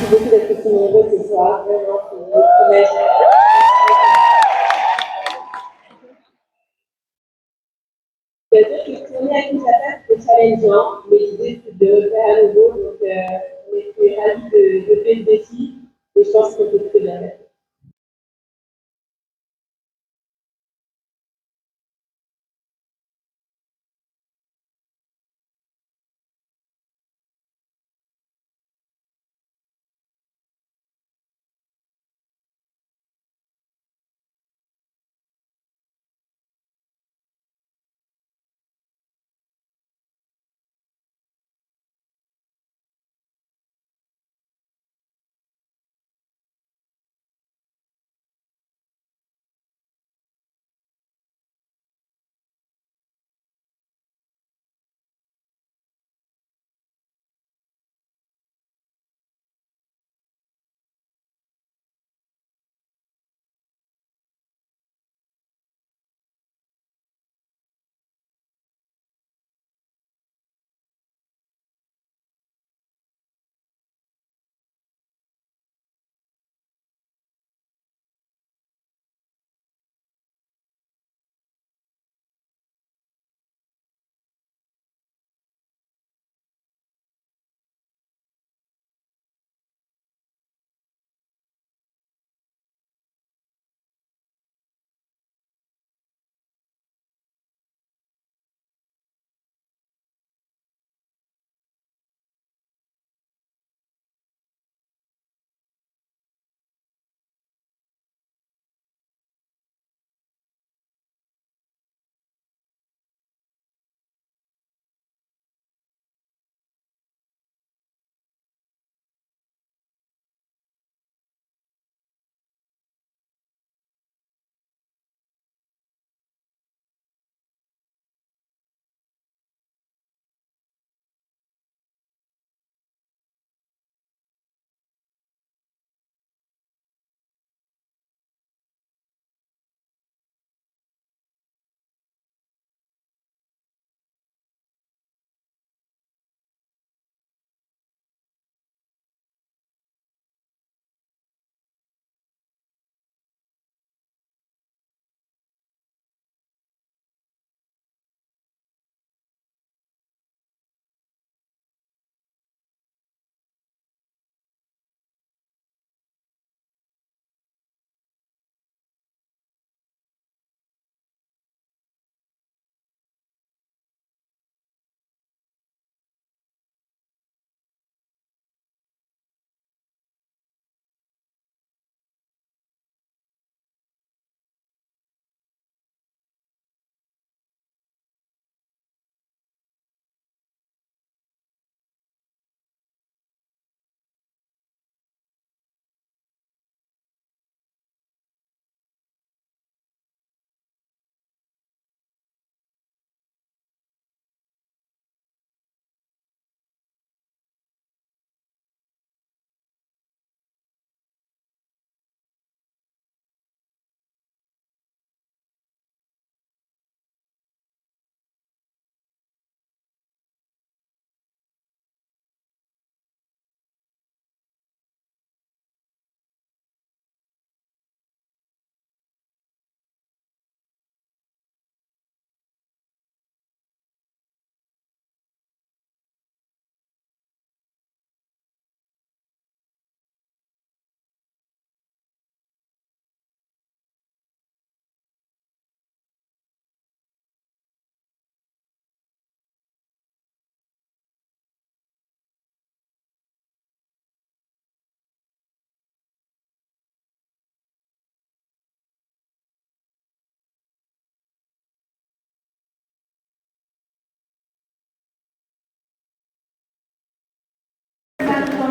Merci beaucoup d'être aussi nombreux ce soir. Vraiment, c'est magique. Je veux dire que tourner à Kinshasa, c'est challengeant, mais l'idée c'est de refaire à nouveau. Donc, on était ravis de faire le défi et je pense qu'on peut très bien faire.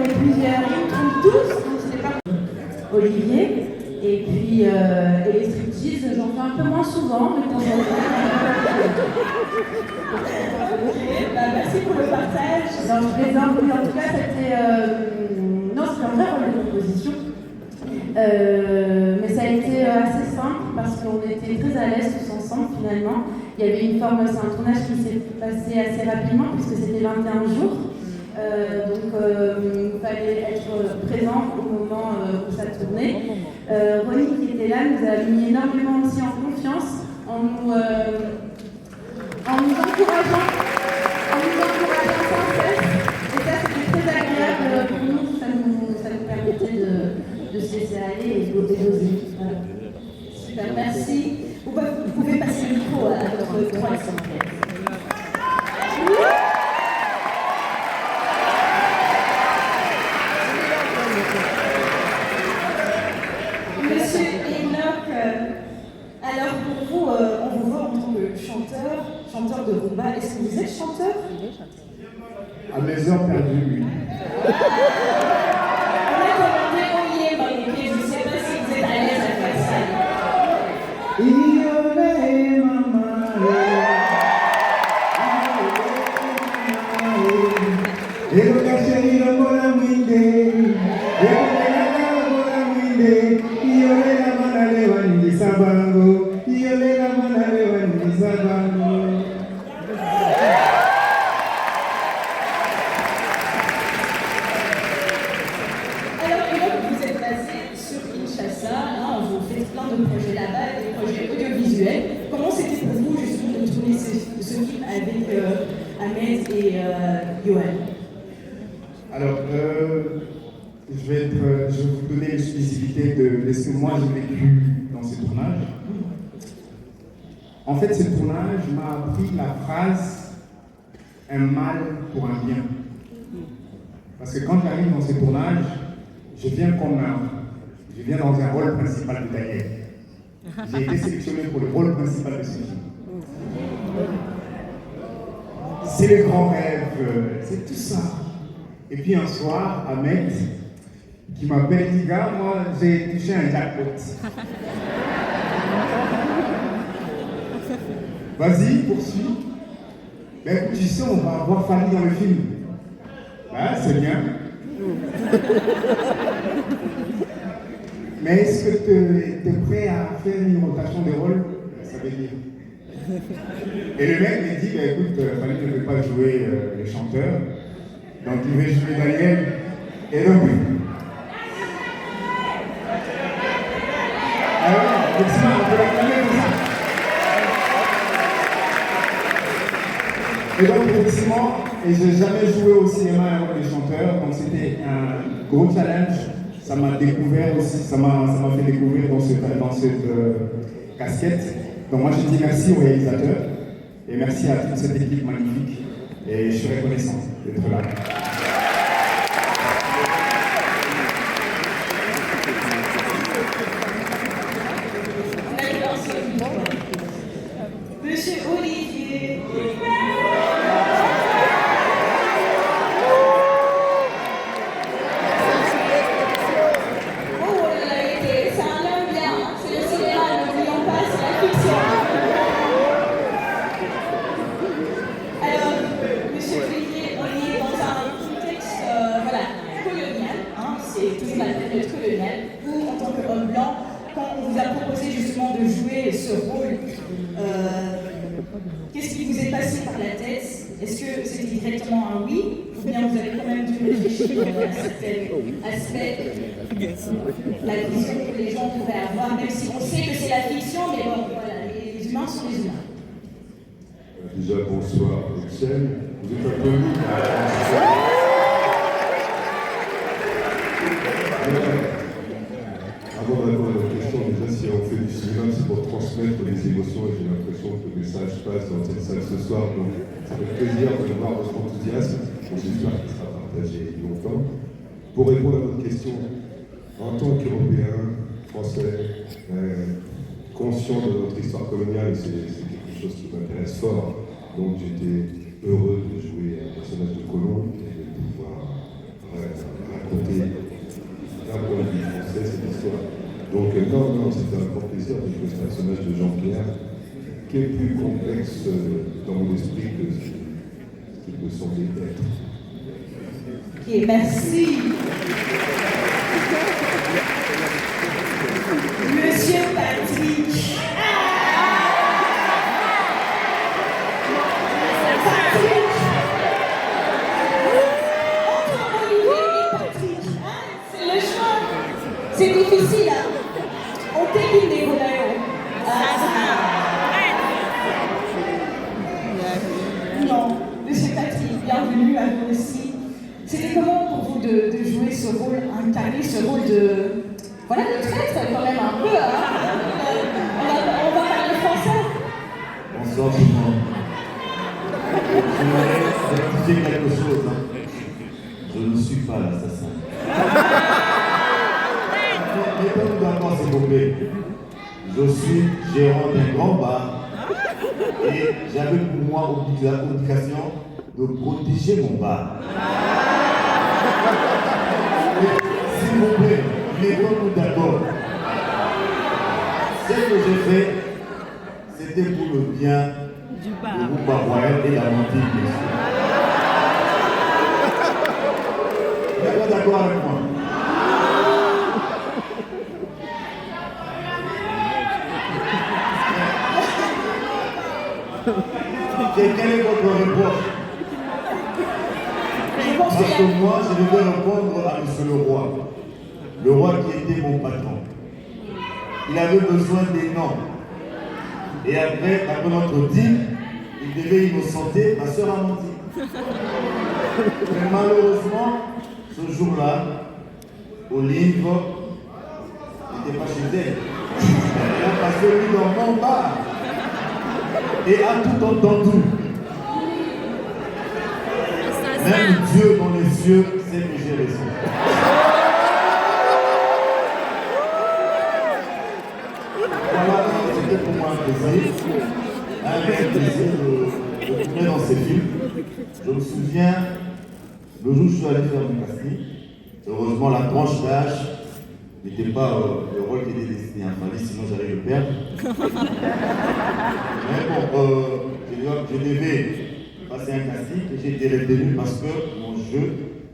Plusieurs, tous, Olivier, et puis et les striptease, j'en fais un peu moins souvent, mais de temps en temps. Merci pour le partage. Non, je plaisante, oui, en tout cas, c'était non, c'était un vrai rôle de composition. Mais ça a été assez simple parce qu'on était très à l'aise tous ensemble finalement. Il y avait une forme, c'est un tournage qui s'est passé assez rapidement puisque c'était 21 jours. Il fallait être présent au moment où ça tournait. Ronnie, qui était là, nous a mis énormément aussi en confiance, en nous encourageant sans cesse. Et ça, c'était très agréable pour nous. Ça nous permettait de se laisser aller et d'oser. Voilà. Super, merci. Vous pouvez passer le micro à votre droite, s'il vous plaît. Monsieur Enoch, alors pour vous, on vous voit en tant que chanteur de rumba. Est-ce que vous êtes chanteur? À mes heures perdues, oui. On a commandé Olivier Bangué, je ne sais pas si vous êtes à l'aise à faire ça. Alors, vous êtes basé sur Kinshasa, hein, vous faites plein de projets là-bas, des projets audiovisuels. Comment c'était pour vous justement de tourner ce film avec Ahmed et Yoann? Alors, je vais vous donner l'exclusivité de ce que moi j'ai vécu dans ce tournage. En fait, ce tournage m'a appris la phrase « un mal pour un bien ». Parce que quand j'arrive dans ce tournage, je viens dans un rôle principal de Daniel. J'ai été sélectionné pour le rôle principal de ce film. C'est le grand rêve, c'est tout ça. Et puis un soir, Ahmed, qui m'appelle, dit, gars, moi j'ai touché un jackpot. Vas-y, poursuis. Ben, tu sais, on va avoir Fanny dans le film. Ah, c'est bien. Mais est-ce que tu es prêt à faire une rotation de rôle? Ça veut dire. Et le mec me dit, ben, écoute, Fanny ne veut pas jouer les chanteurs. Donc il veut jouer Daniel. Et donc. Alors, effectivement, on peut l'acclamer comme ça. Et donc, effectivement, et j'ai jamais joué au cinéma avec les chanteurs, donc c'était un gros challenge. Ça m'a découvert aussi, ça m'a fait découvrir dans cette casquette. Donc moi je dis merci au réalisateur et merci à toute cette équipe magnifique et je suis reconnaissant d'être là. Monsieur Olivier. Ce rôle, qu'est-ce qui vous est passé par la tête? Est-ce que c'était directement un oui, ou bien vous avez quand même dû réfléchir à certains aspects, la vision que les gens pouvaient avoir, même si on sait que c'est la fiction, mais bon, voilà, les humains sont les humains. Déjà, bonsoir, Michel. Vous êtes un peu lourd. Avant d'avoir la question, déjà, si on fait du cinéma, c'est pour transmettre les émotions et j'ai l'impression que le message passe dans cette salle ce soir. Donc, ça fait plaisir de voir votre enthousiasme. J'espère qu'il sera partagé longtemps. Pour répondre à votre question, en tant qu'Européen, Français, conscient de notre histoire coloniale, c'est quelque chose qui m'intéresse fort. Donc, j'étais heureux de jouer un personnage de colon et de pouvoir raconter d'un point de vue français cette histoire. Donc non, c'était un grand plaisir de jouer ce personnage de Jean-Pierre, qui est plus complexe dans mon esprit que ce qu'il me semblait être. Ok, merci. Monsieur Patrick. Mettons-nous d'accord, s'il vous plaît. Je suis gérant d'un grand bar et j'avais pour moi obligation de protéger mon bar. S'il vous plaît, mettons-nous d'accord. Ce que j'ai fait, c'était pour le bien du bar royal et la montée, bien sûr. Vous êtes d'accord avec moi? Quel est votre reproche? Parce que moi, je devais répondre à monsieur le roi. Le roi qui était mon patron. Il avait besoin des noms. Et après notre deal, il devait innocenter ma soeur Amandine. Mais malheureusement, ce jour-là, Olive n'était pas chez elle. Elle a passé lui dans mon bar. Et a tout entendu. Même Dieu dans les cieux sait que j'ai raison. Voilà, c'était pour moi un plaisir. Un réel plaisir de tourner dans ces films. Je me souviens, le jour où je suis allé faire du casting, heureusement la tranche d'âge n'était pas le rôle qui était destiné à Fali, sinon j'allais le perdre. Mais bon, je devais passer un casting et j'ai été retenu parce que mon jeu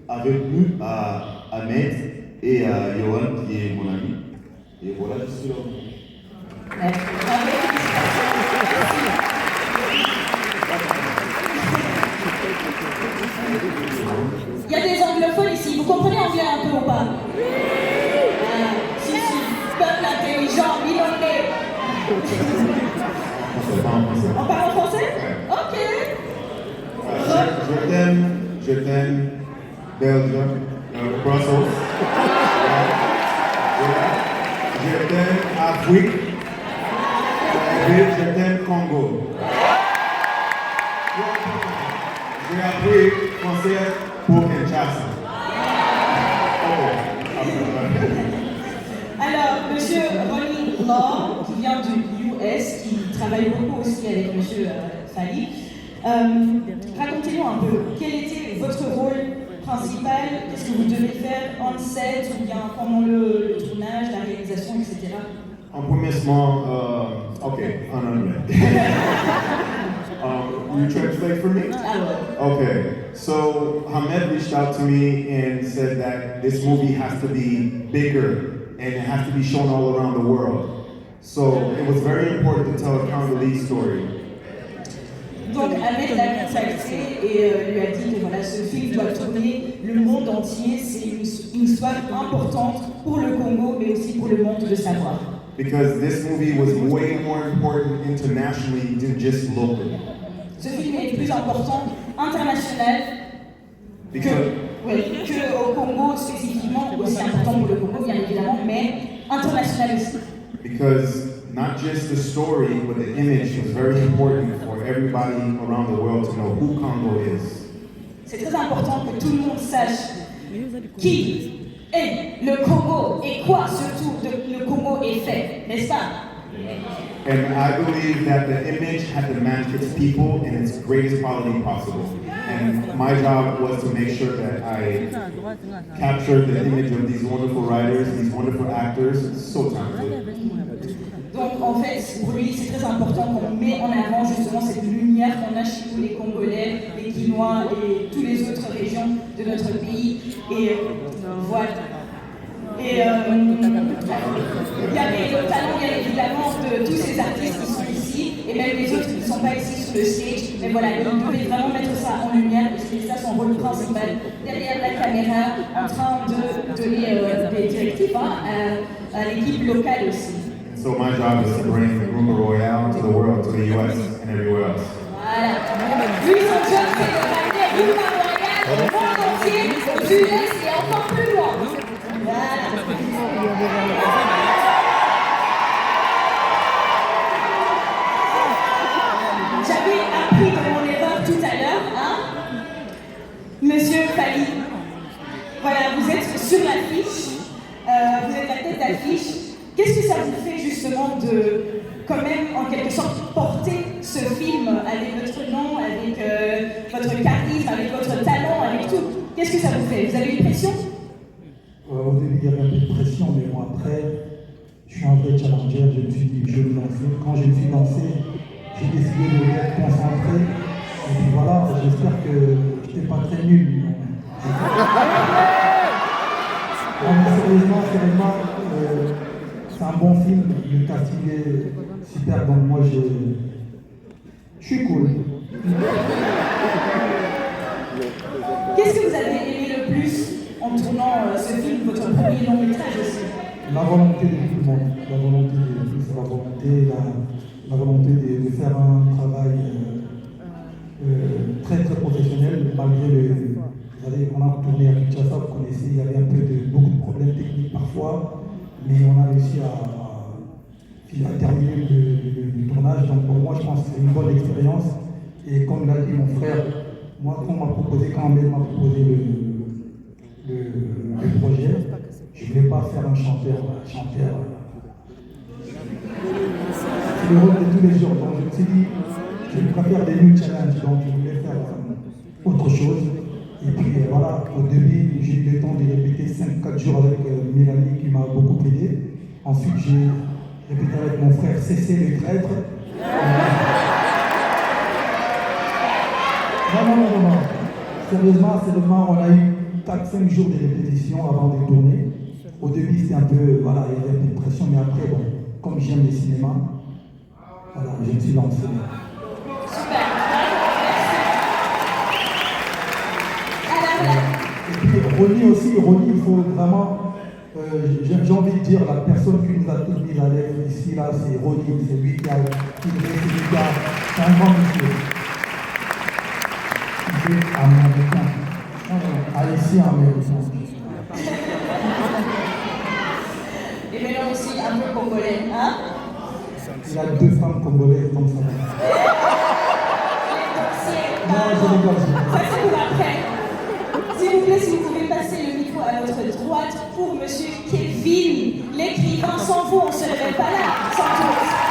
avait plu à Ahmed et à Yohan qui est mon ami. Et voilà, je suis là. Il y a des anglophones ici, vous comprenez anglais un peu ou pas? Si, peuple intelligent, inondé. On parle en français? Ok. Je t'aime, Belgium, Brussels. Je t'aime, Afrique. Et je t'aime, Congo. J'ai appris français pour Kinshasa. Alors, monsieur Ronnie Law, qui vient du US, qui travaille beaucoup aussi avec monsieur Fali, racontez-nous un peu, quel était votre rôle principal? Qu'est-ce que vous devez faire on set ou bien pendant le tournage, la réalisation, etc. En premièrement, ok, en anglais. You translate for me? Okay, so Hamed reached out to me and said that this movie has to be bigger and it has to be shown all around the world. So it was very important to tell a Congolese story. Donc Ahmed l'a contacté et lui a dit que voilà, ce film doit tourner le monde entier. C'est une histoire importante pour le Congo, mais aussi pour le monde de savoir. Because this movie was way more important internationally than just locally. Ce film est plus important international que au Congo spécifiquement, aussi important pour le Congo bien évidemment, mais international aussi. Because not just the story, but the image was very important for everybody around the world to know who Congo is. C'est très important que tout le monde sache qui est le Congo et quoi surtout le Congo est fait, n'est-ce pas? And I believe that the image had to match its people in its greatest quality possible. And my job was to make sure that I captured the image of these wonderful writers, these wonderful actors, so talented. Donc en fait, pour lui, c'est très important qu'on met en avant justement cette lumière qu'on a chez nous, les Congolais, les Guinois et toutes les autres régions de notre pays. Et voilà. Et il y avait le talent bien évidemment de tous ces artistes qui sont ici, et même les autres qui ne sont pas ici sur le stage. Mais voilà, il devait vraiment mettre ça en lumière, et c'est ça son rôle principal, derrière la caméra, en train de donner des directives à l'équipe locale aussi. So my job is to bring Rumba Royale to the world, to the US and everywhere else. Voilà. Lui, son job, c'est de ramener Rumba Royale au monde entier, aux US et encore plus loin. Voilà. J'avais appris de mon erreur tout à l'heure, hein, Monsieur Fali. Voilà, vous êtes sur l'affiche, vous êtes la tête d'affiche. Qu'est-ce que ça vous fait justement de, quand même, en quelque sorte, porter ce film avec votre nom, avec votre charisme, avec votre talent, avec tout? Qu'est-ce que ça vous fait? Vous avez une pression? Au début, il y avait un peu de pression, mais bon, après, je suis un vrai challenger. Je me suis dit, je vais me lancer. Quand je me suis lancé, j'ai décidé de m'être concentré. Et puis voilà, j'espère que je n'étais pas très nul. Sérieusement, c'est un bon film. Le casting est super, donc moi je suis cool. Qu'est-ce que vous avez aimé le plus en tournant ce film, votre premier long métrage aussi? La volonté de tout le monde, la volonté de tous, la volonté de faire un travail très très professionnel, malgré on a tourné à Kinshasa, vous connaissez, il y avait beaucoup de problèmes techniques parfois, mais on a réussi à terminer le tournage. Donc pour moi, je pense que c'est une bonne expérience. Et comme l'a dit mon frère, moi, quand Ahmed m'a proposé le projet, je ne voulais pas faire un chanteur. C'est le rôle de tous les jours. Donc je me suis dit, je préfère des new challenges, donc je voulais faire autre chose. Et puis voilà, au début, j'ai eu le temps de répéter 5-4 jours avec Mélanie qui m'a beaucoup aidé. Ensuite, j'ai répété avec mon frère Cessez les traîtres. Non. Sérieusement, on a eu 4-5 jours de répétition avant de tourner. Au début, c'était un peu, voilà, il y avait un peu de pression, mais après, bon, comme j'aime le cinéma, voilà, je me suis lancé. Et puis Ronnie aussi, il faut vraiment, j'ai envie de dire, la personne qui nous a tous mis à l'aise ici, là, c'est Ronnie, c'est lui qui a c'est un grand monsieur. Il est américain. Haïtien américain. Et maintenant aussi un peu congolais, hein? Il a 2 femmes congolaises comme ça. Non, je rigole. Ça c'est pour après. S'il vous plaît, si vous pouvez passer le micro à votre droite pour Monsieur Kevin, l'écrivain. Sans vous, on ne serait pas là. Sans vous.